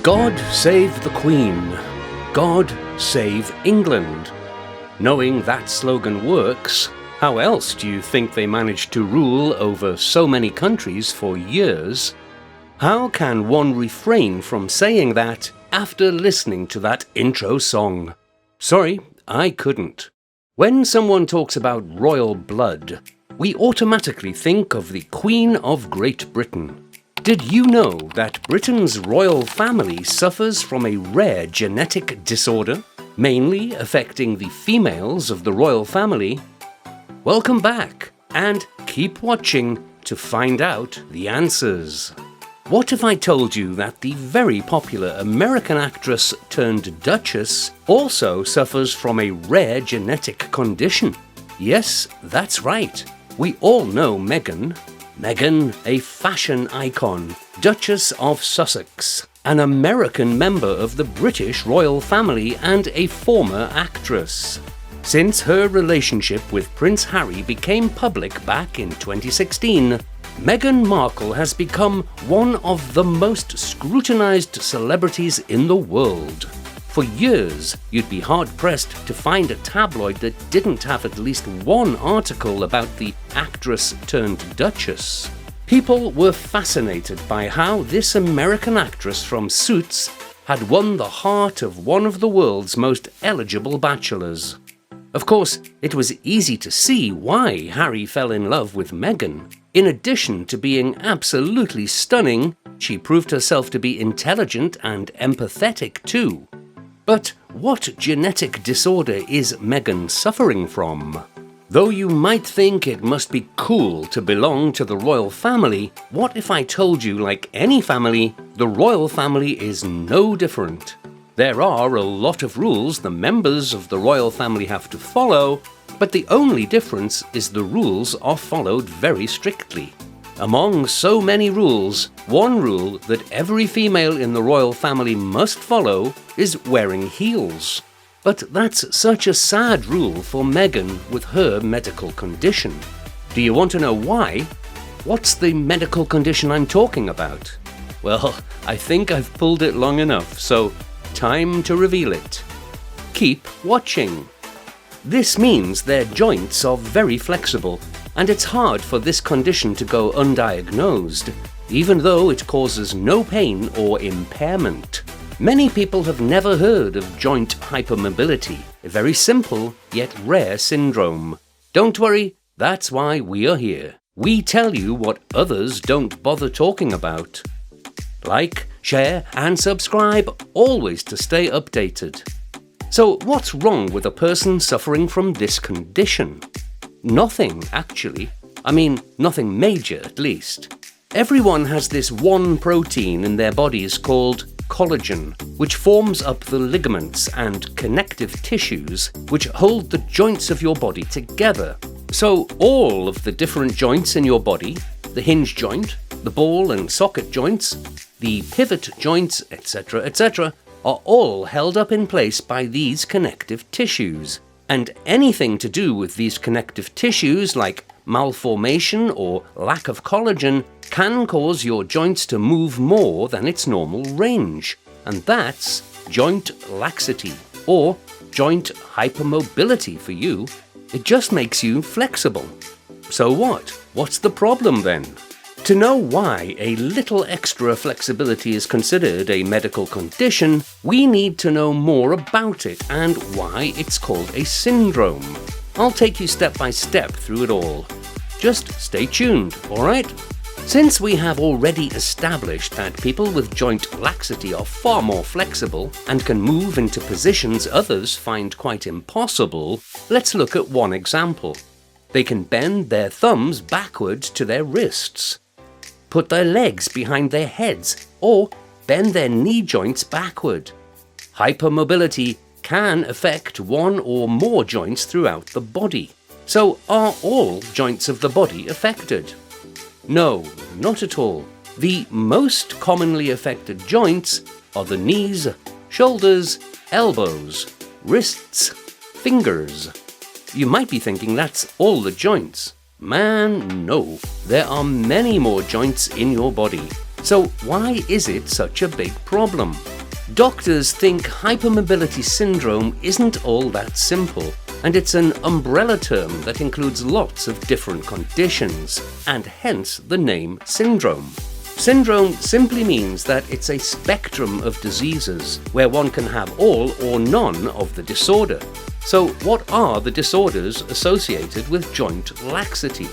God save the Queen. God save England. Knowing that slogan works, how else do you think they managed to rule over so many countries for years? How can one refrain from saying that after listening to that intro song? Sorry, I couldn't. When someone talks about royal blood, we automatically think of the Queen of Great Britain. Did you know that Britain's royal family suffers from a rare genetic disorder, mainly affecting the females of the royal family? Welcome back, and keep watching to find out the answers. What if I told you that the very popular American actress-turned-duchess also suffers from a rare genetic condition? Yes, that's right. We all know Meghan. Meghan, a fashion icon, Duchess of Sussex, an American member of the British royal family and a former actress. Since her relationship with Prince Harry became public back in 2016, Meghan Markle has become one of the most scrutinized celebrities in the world. For years, you'd be hard-pressed to find a tabloid that didn't have at least one article about the actress-turned-duchess. People were fascinated by how this American actress from Suits had won the heart of one of the world's most eligible bachelors. Of course, it was easy to see why Harry fell in love with Meghan. In addition to being absolutely stunning, she proved herself to be intelligent and empathetic too. But what genetic disorder is Meghan suffering from? Though you might think it must be cool to belong to the royal family, what if I told you, like any family, the royal family is no different? There are a lot of rules the members of the royal family have to follow, but the only difference is the rules are followed very strictly. Among so many rules, one rule that every female in the royal family must follow is wearing heels. But that's such a sad rule for Meghan with her medical condition. Do you want to know why? What's the medical condition I'm talking about? Well, I think I've pulled it long enough, so time to reveal it. Keep watching. This means their joints are very flexible, and it's hard for this condition to go undiagnosed, even though it causes no pain or impairment. Many people have never heard of joint hypermobility, a very simple yet rare syndrome. Don't worry, that's why we are here. We tell you what others don't bother talking about. Like, share, and subscribe, always to stay updated. So what's wrong with a person suffering from this condition? Nothing, actually. I mean, nothing major, at least. Everyone has this one protein in their bodies called collagen, which forms up the ligaments and connective tissues which hold the joints of your body together. So all of the different joints in your body, the hinge joint, the ball and socket joints, the pivot joints, etc., etc., are all held up in place by these connective tissues. And anything to do with these connective tissues, like malformation or lack of collagen, can cause your joints to move more than its normal range. And that's joint laxity, or joint hypermobility for you. It just makes you flexible. So what? What's the problem then? To know why a little extra flexibility is considered a medical condition, we need to know more about it and why it's called a syndrome. I'll take you step by step through it all. Just stay tuned, alright? Since we have already established that people with joint laxity are far more flexible and can move into positions others find quite impossible, let's look at one example. They can bend their thumbs backward to their wrists, put their legs behind their heads, or bend their knee joints backward. Hypermobility can affect one or more joints throughout the body. So are all joints of the body affected? No, not at all. The most commonly affected joints are the knees, shoulders, elbows, wrists, fingers. You might be thinking that's all the joints. Man, no. There are many more joints in your body. So why is it such a big problem? Doctors think hypermobility syndrome isn't all that simple, and it's an umbrella term that includes lots of different conditions, and hence the name syndrome. Syndrome simply means that it's a spectrum of diseases where one can have all or none of the disorder. So what are the disorders associated with joint laxity?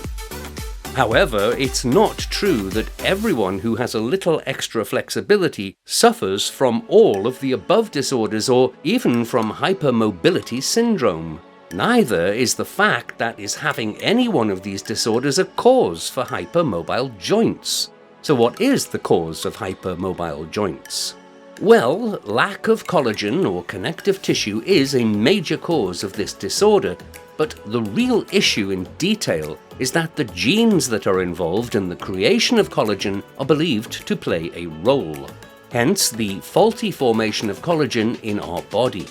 However, it's not true that everyone who has a little extra flexibility suffers from all of the above disorders or even from hypermobility syndrome. Neither is the fact that is having any one of these disorders a cause for hypermobile joints. So what is the cause of hypermobile joints? Well, lack of collagen or connective tissue is a major cause of this disorder, but the real issue in detail is that the genes that are involved in the creation of collagen are believed to play a role. Hence the faulty formation of collagen in our body.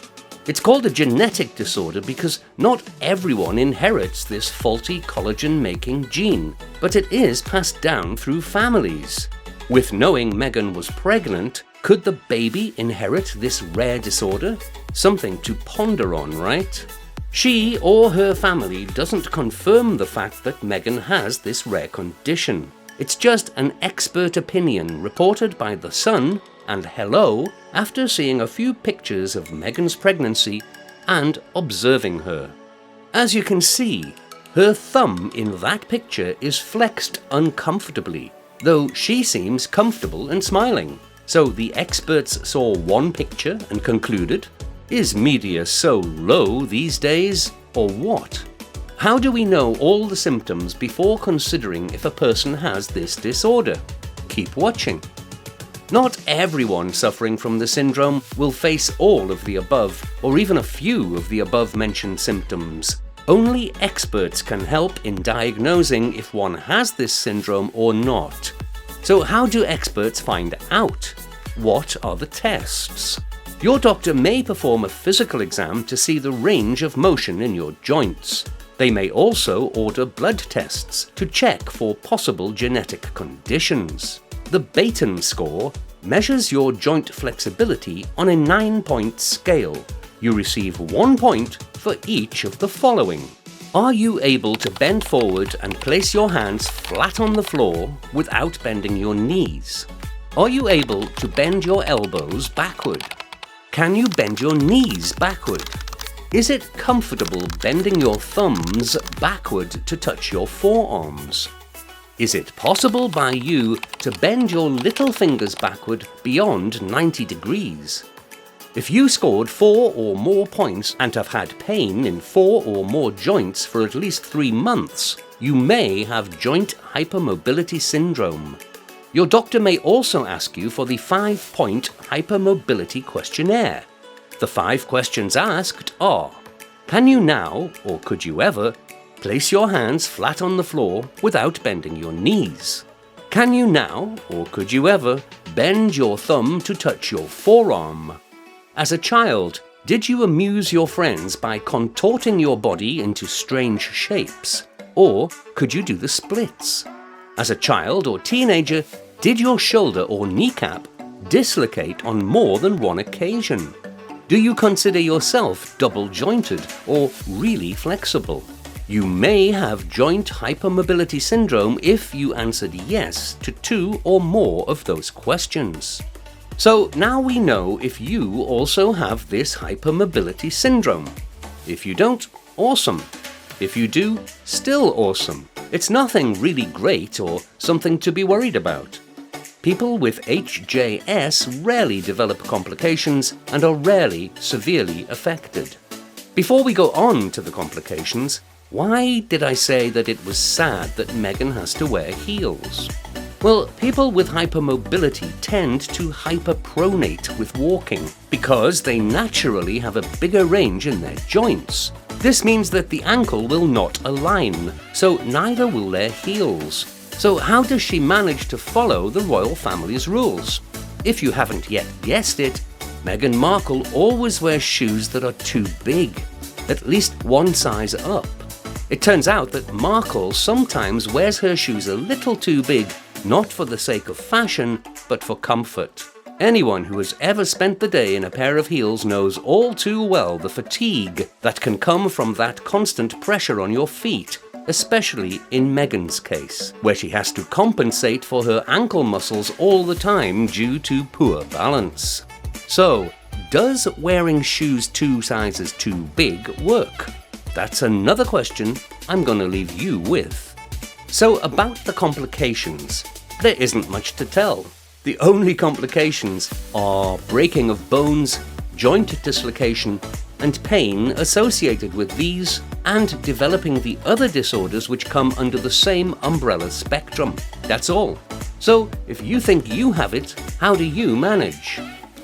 It's called a genetic disorder because not everyone inherits this faulty collagen-making gene, but it is passed down through families. With knowing Meghan was pregnant, could the baby inherit this rare disorder? Something to ponder on, right? She or her family doesn't confirm the fact that Meghan has this rare condition. It's just an expert opinion reported by The Sun and Hello after seeing a few pictures of Meghan's pregnancy and observing her. As you can see, her thumb in that picture is flexed uncomfortably, though she seems comfortable and smiling. So the experts saw one picture and concluded, is media so low these days, or what? How do we know all the symptoms before considering if a person has this disorder? Keep watching. Not everyone suffering from the syndrome will face all of the above, or even a few of the above-mentioned symptoms. Only experts can help in diagnosing if one has this syndrome or not. So how do experts find out? What are the tests? Your doctor may perform a physical exam to see the range of motion in your joints. They may also order blood tests to check for possible genetic conditions. The Baton score measures your joint flexibility on a 9-point scale. You receive 1 point for each of the following. Are you able to bend forward and place your hands flat on the floor without bending your knees? Are you able to bend your elbows backward? Can you bend your knees backward? Is it comfortable bending your thumbs backward to touch your forearms? Is it possible by you to bend your little fingers backward beyond 90 degrees? If you scored 4 or more points and have had pain in 4 or more joints for at least 3 months, you may have joint hypermobility syndrome. Your doctor may also ask you for the 5-point hypermobility questionnaire. The 5 questions asked are: can you now, or could you ever, place your hands flat on the floor without bending your knees? Can you now, or could you ever, bend your thumb to touch your forearm? As a child, did you amuse your friends by contorting your body into strange shapes? Or could you do the splits? As a child or teenager, did your shoulder or kneecap dislocate on more than one occasion? Do you consider yourself double-jointed or really flexible? You may have joint hypermobility syndrome if you answered yes to 2 or more of those questions. So now we know if you also have this hypermobility syndrome. If you don't, awesome. If you do, still awesome. It's nothing really great or something to be worried about. People with HJS rarely develop complications and are rarely severely affected. Before we go on to the complications, why did I say that it was sad that Meghan has to wear heels? Well, people with hypermobility tend to hyperpronate with walking because they naturally have a bigger range in their joints. This means that the ankle will not align, so neither will their heels. So how does she manage to follow the royal family's rules? If you haven't yet guessed it, Meghan Markle always wears shoes that are too big, at least one size up. It turns out that Markle sometimes wears her shoes a little too big not for the sake of fashion, but for comfort. Anyone who has ever spent the day in a pair of heels knows all too well the fatigue that can come from that constant pressure on your feet, especially in Meghan's case, where she has to compensate for her ankle muscles all the time due to poor balance. So, does wearing shoes 2 sizes too big work? That's another question I'm going to leave you with. So about the complications, there isn't much to tell. The only complications are breaking of bones, joint dislocation, and pain associated with these, and developing the other disorders which come under the same umbrella spectrum. That's all. So if you think you have it, how do you manage?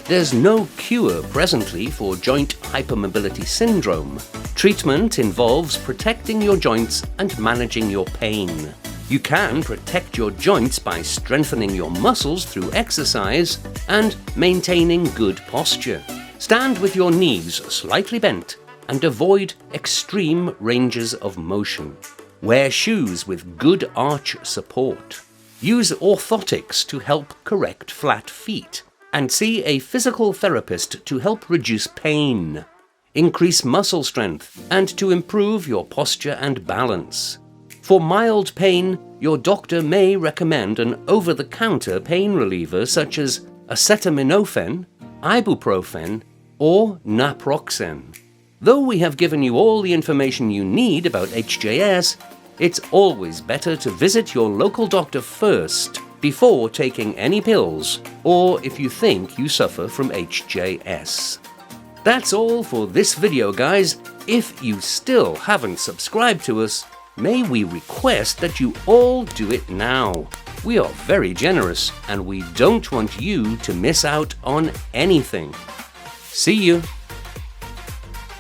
There's no cure presently for joint hypermobility syndrome. Treatment involves protecting your joints and managing your pain. You can protect your joints by strengthening your muscles through exercise and maintaining good posture. Stand with your knees slightly bent and avoid extreme ranges of motion. Wear shoes with good arch support. Use orthotics to help correct flat feet. And see a physical therapist to help reduce pain. Increase muscle strength and to improve your posture and balance. For mild pain, your doctor may recommend an over-the-counter pain reliever such as acetaminophen, ibuprofen, or naproxen. Though we have given you all the information you need about HJS, it's always better to visit your local doctor first before taking any pills, or if you think you suffer from HJS. That's all for this video, guys. If you still haven't subscribed to us, may we request that you all do it now. We are very generous and we don't want you to miss out on anything. See you.